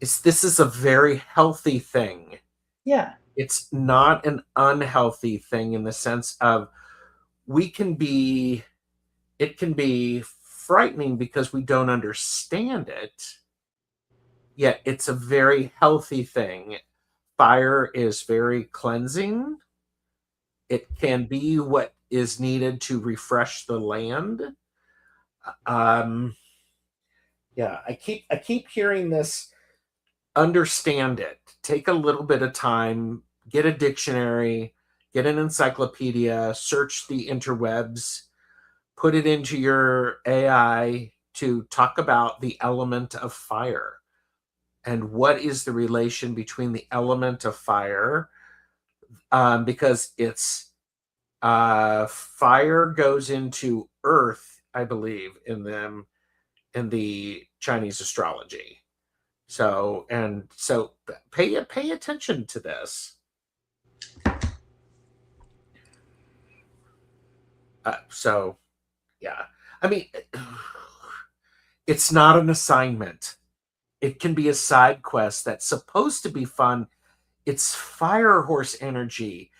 is this is a very healthy thing. Yeah, It's not an unhealthy thing in the sense of we can be it can be frightening because we don't understand it, yet it's a very healthy thing. Fire is very cleansing. It can be what is needed to refresh the land. Um, yeah, I keep hearing this. Understand it. Take a little bit of time. Get a dictionary. Get an encyclopedia. Search the interwebs. Put it into your AI to talk about the element of fire and what is the relation between the element of fire, because it's fire goes into earth, I believe, in the Chinese astrology. So pay attention to this. So yeah, I mean, it's not an assignment. It can be a side quest that's supposed to be fun. It's fire horse energy.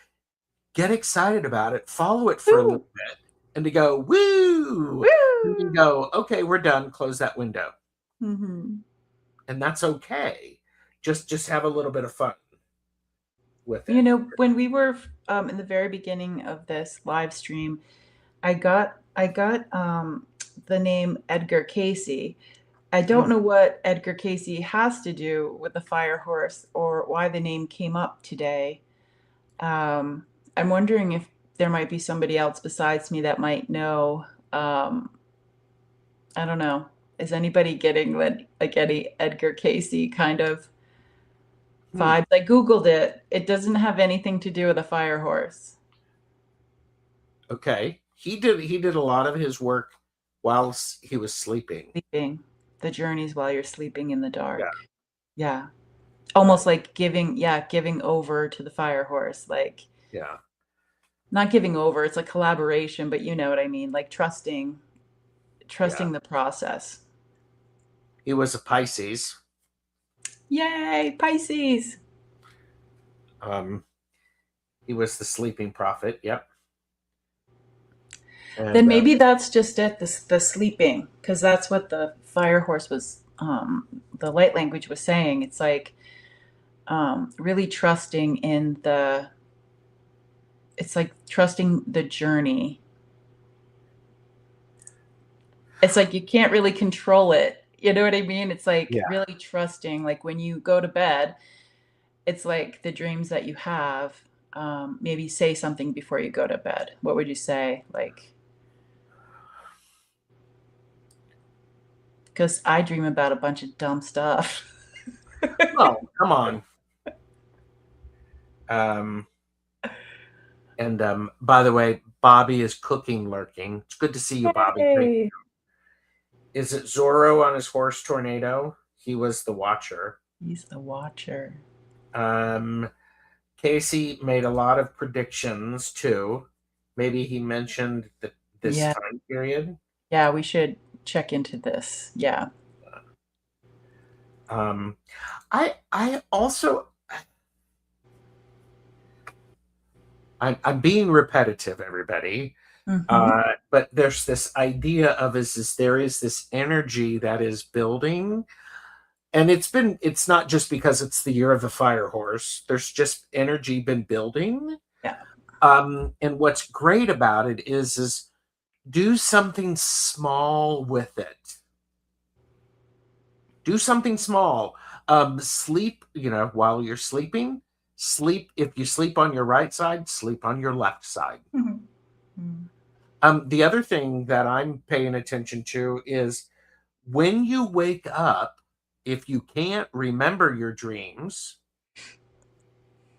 Get excited about it. Follow it for a woo, little bit, and to go woo, and then woo. go, okay, we're done. Close that window, Hmm. and that's okay. Just have a little bit of fun with You it. know, when we were in the very beginning of this live stream, I got the name Edgar Casey. I don't Hmm. know what Edgar Casey has to do with the fire horse or why the name came up today. Um, I'm wondering if there might be somebody else besides me that might know. Um, I don't know. Is anybody getting like any Edgar Casey kind of Hmm. vibes? I Googled it. It doesn't have anything to do with a fire horse. Okay, he did a lot of his work while he was sleeping. Sleeping. The journeys while you're sleeping in the Yeah, dark. Yeah. right. Almost like giving over to the fire horse. Like Yeah, not giving over, it's a collaboration, but you know what I mean, like yeah. trusting the process. He was a Pisces. Yay, Pisces. Um, he was the sleeping prophet. Yep. Then And maybe that's just it, the sleeping, because that's what the fire horse was, the light language was saying. It's like really trusting in it's like trusting the journey. It's like you can't really control it. You know what I mean? It's like yeah, really trusting, like when you go to bed, it's like the dreams that you have. Maybe say something before you go to bed. What would you say? Like, because I dream about a bunch of dumb stuff. oh, come on. Um, and by the way, Bobby is cooking, lurking. It's good to see you, Bobby. Thank Yay. you. Is it Zorro on his horse Tornado? He was the watcher. He's the watcher. Um, Casey made a lot of predictions too. Maybe he mentioned that this Yeah. time period. Yeah, we should check into this. Yeah. Um, I also I'm being repetitive, everybody. Hmm. But there's this idea of is there is this energy that is building, and it's not just because it's the year of the fire horse. There's just energy been building. Yeah. And what's great about it is do something small with it. Do something small. Sleep, while you're sleeping. Sleep. If you sleep on your right side, sleep on your left side. Mhm. The other thing that I'm paying attention to is when you wake up, if you can't remember your dreams,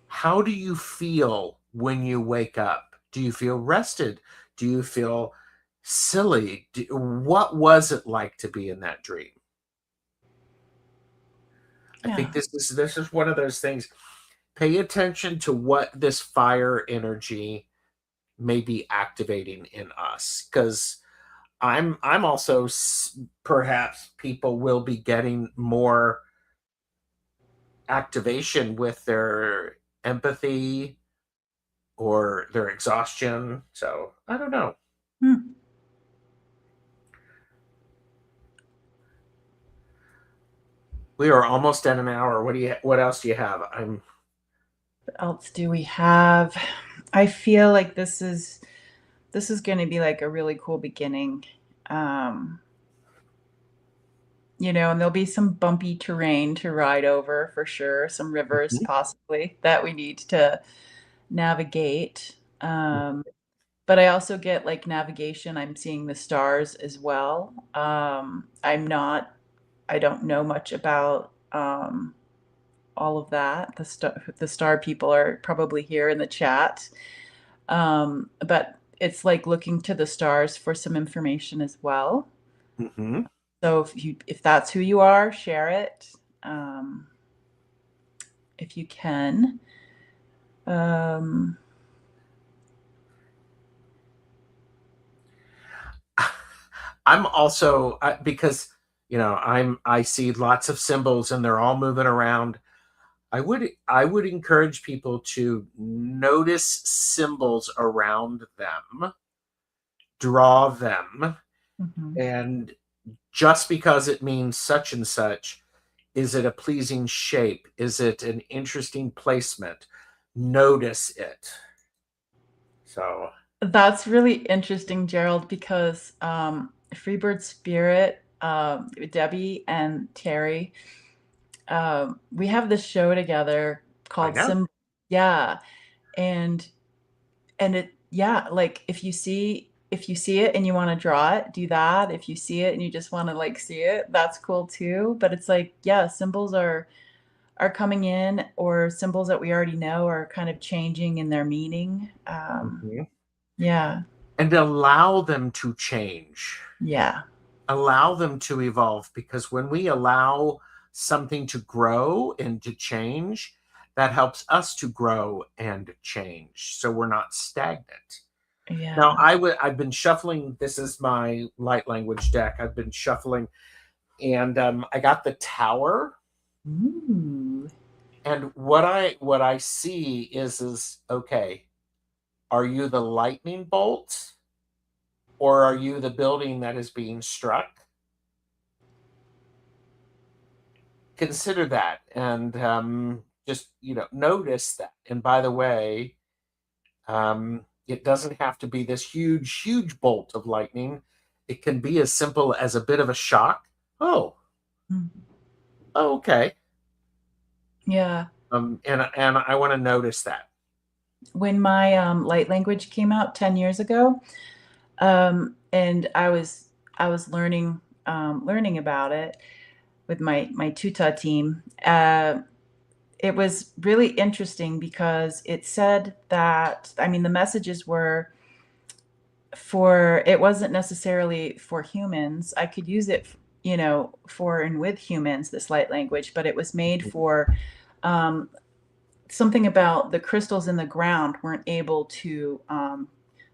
how do you feel when you wake up? Do you feel rested? Do you feel silly? What was it like to be in that dream? I think Yeah. this is one of those things. Pay attention to what this fire energy may be activating in us, because I'm also, perhaps people will be getting more activation with their empathy or their exhaustion. So I don't know. Hmm. We are almost at an hour. What else do you have? I'm What else do we have? I feel like this is going to be like a really cool beginning. Um, and there'll be some bumpy terrain to ride over for sure, some rivers Mhm. possibly that we need to navigate. But I also get like navigation. I'm seeing the stars as well. I don't know much about all of that. The star people are probably here in the chat. But it's like looking to the stars for some information as well. Mhm. So if that's who you are, share it um, if you can. Um, I'm also, because I see lots of symbols and they're all moving around. I would encourage people to notice symbols around them, draw them, mhm. and just because it means such and such, is it a pleasing shape? Is it an interesting placement? Notice it. So, That's really interesting, Gerald, because Freebird Spirit, Debbie and Terry, we have this show together I called know. Sim. Yeah, and yeah, like if you see it and you want to draw it, do that. If you see it and you just want to like see it, that's cool too. But it's like, yeah, symbols are coming in, or symbols that we already know are kind of changing in their meaning. Mhm. Yeah, And allow them to change, yeah, allow them to evolve, because when we allow something to grow and to change, that helps us to grow and change, so we're not stagnant. Now, yeah. I've been shuffling. This is my light language deck. I've been shuffling, and I got the Tower. Ooh. And what I see is okay. Are you the lightning bolt, or are you the building that is being struck? Consider that, and just notice that. And by the way, it doesn't have to be this huge bolt of lightning. It can be as simple as a bit of a shock. Oh, Mm. okay. Yeah. And I want to notice that. When my light language came out 10 years ago, and I was learning about it with my tuta team. It was really interesting because it said that, I mean, the messages were for, it wasn't necessarily for humans. I could use it, for and with humans, this light language, but it was made for um, something about the crystals in the ground weren't able to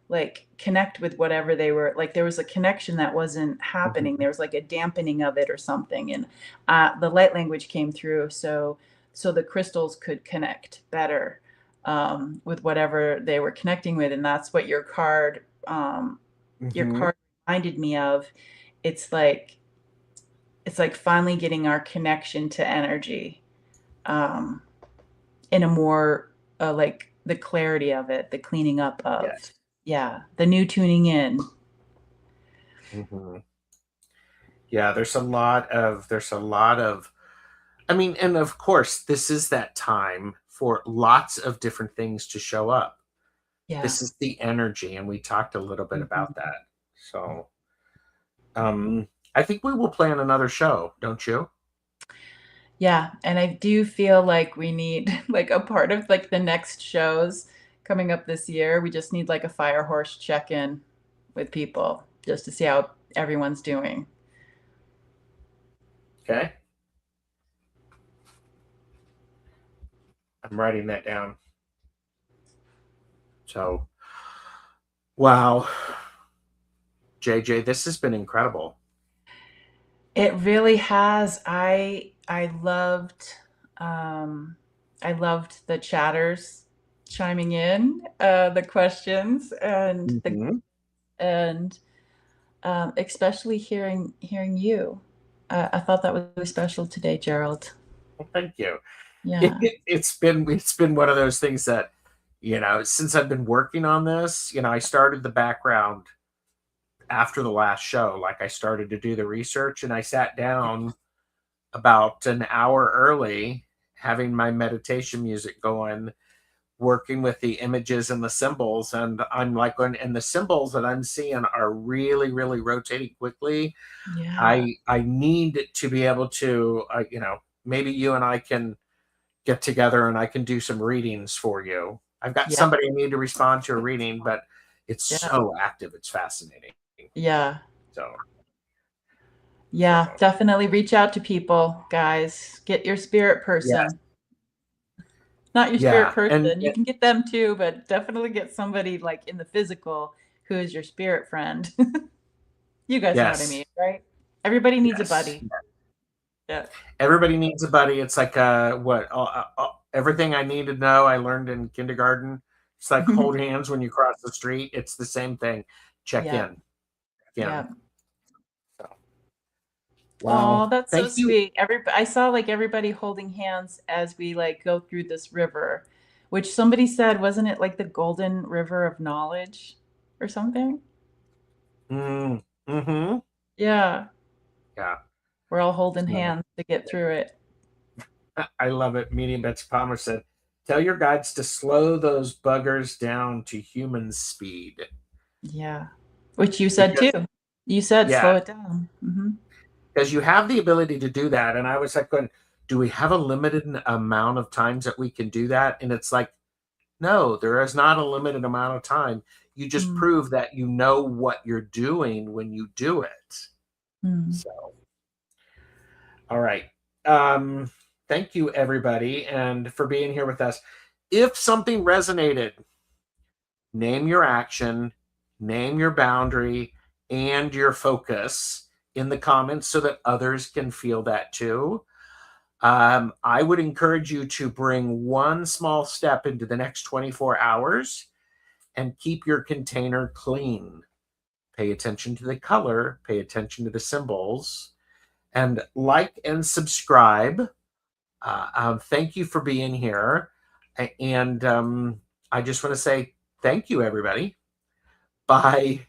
like connect with whatever they were, like there was a connection that wasn't happening, Mhm. there was like a dampening of it or something, and the light language came through, so the crystals could connect better with whatever they were connecting with, and that's what your Mhm. card reminded me of. It's like it's like finally getting our connection to energy, um, in a more like the clarity of it, the cleaning up of, Yes. yeah, the new tuning in. Mhm. Yeah, there's a lot of I mean, and of course, this is that time for lots of different things to show up. Yeah. This is the energy, and we talked a little bit about Mhm. that. So, um, I think we will plan another show, don't you? Yeah, and I do feel like we need like a part of like the next shows coming up this year. We just need like a fire horse check-in with people just to see how everyone's doing. Okay, I'm writing that down. So, wow, JJ, this has been incredible. It really has. Um I loved the chatters chiming in, the questions Mhm. and especially hearing you. I thought that was really special today, Gerald. Well, thank you. Yeah. It's been one of those things that, since I've been working on this, I started the background after the last show. Like, I started to do the research, and I sat down about an hour early, having my meditation music going, working with the images and the symbols. And I'm like, and the symbols that I'm seeing are really, really rotating quickly. Yeah. I need to be able to, maybe you and I can get together and I can do some readings for you. I've got Yeah. somebody I need to respond to a reading, but it's Yeah. so active. It's fascinating. Yeah. So, Yeah, so definitely reach out to people, guys. Get your spirit yes, person. Not your spirit yeah, and person. You can get them too, but definitely get somebody like in the physical who is your spirit friend. You guys know what I yes, mean, right? Everybody needs a yes. buddy. Yeah. Everybody needs a buddy. It's like what everything I need to know I learned in kindergarten. It's like hold hands when you cross the street. It's the same thing. Check Yeah. in, Yeah. again. So, Oh, well, that's so thank you. sweet. I saw like everybody holding hands as we like go through this river, which somebody said, wasn't it like the golden river of knowledge or something? Mm-hmm. Yeah. Yeah. We're all holding So, hands to get through it. I love it. Medium Betsy Palmer said, "Tell your guides to slow those buggers down to human speed." Yeah. Which you said too. Because You said yeah, slow it down. because you have the ability to do that. And I was like, going, do we have a limited amount of times that we can do that? And it's like, no, there is not a limited amount of time. You just Mm, prove that you know what you're doing when you do it. mm. So, all right. Um, Thank you, everybody, and for being here with us. If something resonated, name your action, name your boundary, and your focus in the comments so that others can feel that too. I would encourage you to bring one small step into the next 24 hours and keep your container clean. Pay attention to the color, pay attention to the symbols, and like and subscribe. Thank you for being here. And I just want to say thank you, everybody. Bye.